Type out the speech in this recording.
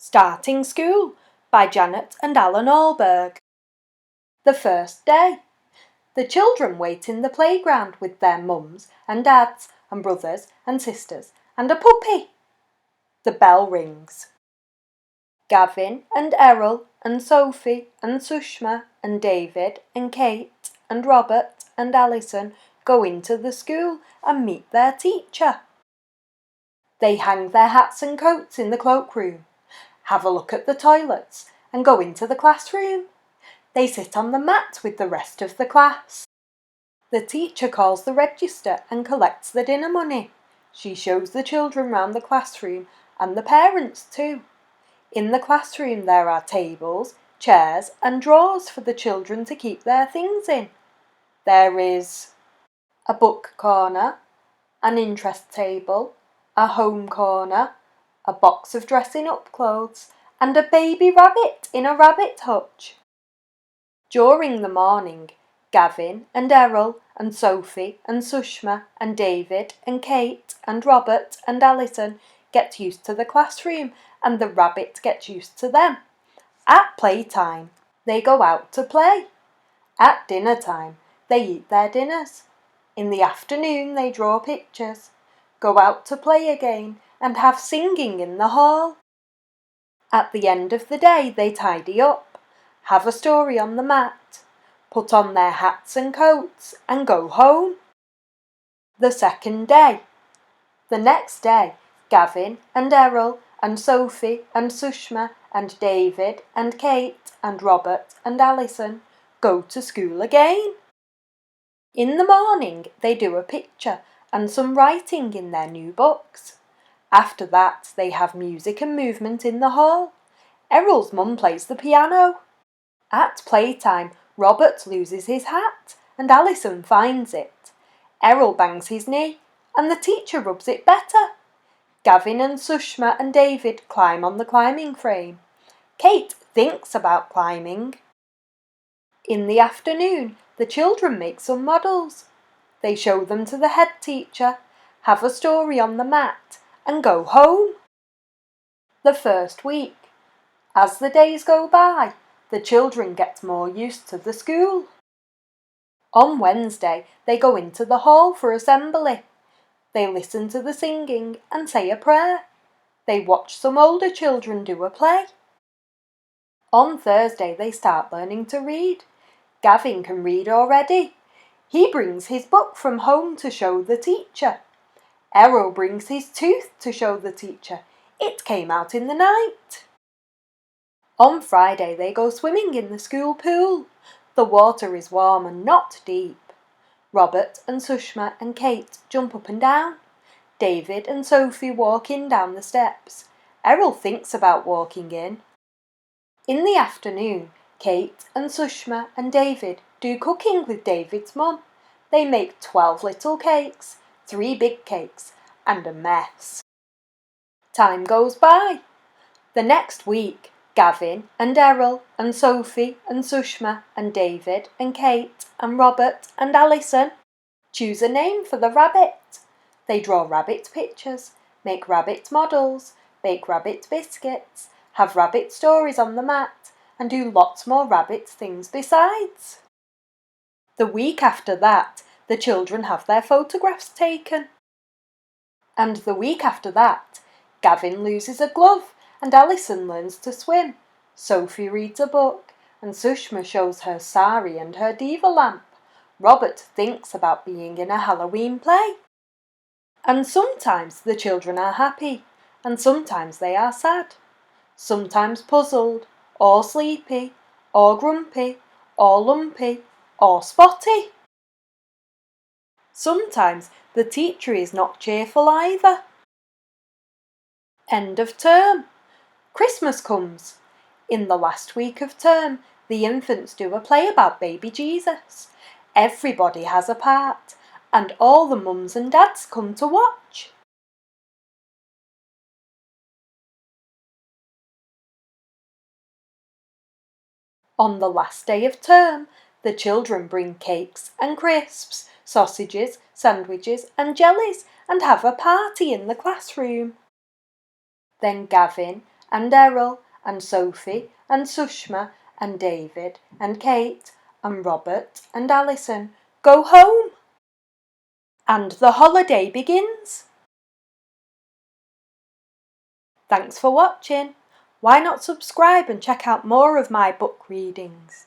Starting School by Janet and Allan Ahlberg. The first day. The children wait in the playground with their mums and dads and brothers and sisters and a puppy. The bell rings. Gavin and Errol and Sophie and Sushma and David and Kate and Robert and Alison go into the school and meet their teacher. They hang their hats and coats in the cloakroom, have a look at the toilets and go into the classroom. They sit on the mat with the rest of the class. The teacher calls the register and collects the dinner money. She shows the children round the classroom and the parents too. In the classroom there are tables, chairs and drawers for the children to keep their things in. There is a book corner, an interest table, a home corner, a box of dressing up clothes, and a baby rabbit in a rabbit hutch. During the morning, Gavin and Errol and Sophie and Sushma and David and Kate and Robert and Alison get used to the classroom and the rabbit gets used to them. At playtime, they go out to play. At dinner time, they eat their dinners. In the afternoon, they draw pictures, go out to play again and have singing in the hall. At the end of the day, they tidy up, have a story on the mat, put on their hats and coats and go home. The second day. The next day, Gavin and Errol and Sophie and Sushma and David and Kate and Robert and Alison go to school again. In the morning, they do a picture and some writing in their new books. After that, they have music and movement in the hall. Errol's mum plays the piano. At playtime, Robert loses his hat and Alison finds it. Errol bangs his knee and the teacher rubs it better. Gavin and Sushma and David climb on the climbing frame. Kate thinks about climbing. In the afternoon, the children make some models. They show them to the head teacher, have a story on the mat and go home. The first week. As the days go by, the children get more used to the school. On Wednesday, they go into the hall for assembly. They listen to the singing and say a prayer. They watch some older children do a play. On Thursday, they start learning to read. Gavin can read already. He brings his book from home to show the teacher. Errol brings his tooth to show the teacher. It came out in the night. On Friday, they go swimming in the school pool. The water is warm and not deep. Robert and Sushma and Kate jump up and down. David and Sophie walk in down the steps. Errol thinks about walking in. In the afternoon, Kate and Sushma and David do cooking with David's mum. They make 12 little cakes, 3 big cakes, and a mess. Time goes by. The next week, Gavin and Errol and Sophie and Sushma and David and Kate and Robert and Alison choose a name for the rabbit. They draw rabbit pictures, make rabbit models, bake rabbit biscuits, have rabbit stories on the mat, and do lots more rabbit things besides. The week after that, the children have their photographs taken. And the week after that, Gavin loses a glove and Alison learns to swim. Sophie reads a book and Sushma shows her sari and her diva lamp. Robert thinks about being in a Halloween play. And sometimes the children are happy and sometimes they are sad. Sometimes puzzled, or sleepy, or grumpy, or lumpy, or spotty. Sometimes the teacher is not cheerful either. End of term. Christmas comes. In the last week of term, the infants do a play about baby Jesus. Everybody has a part, and all the mums and dads come to watch. On the last day of term, the children bring cakes and crisps, sausages, sandwiches and jellies and have a party in the classroom. Then Gavin and Errol and Sophie and Sushma and David and Kate and Robert and Alison go home. And the holiday begins. Thanks for watching. Why not subscribe and check out more of my book readings?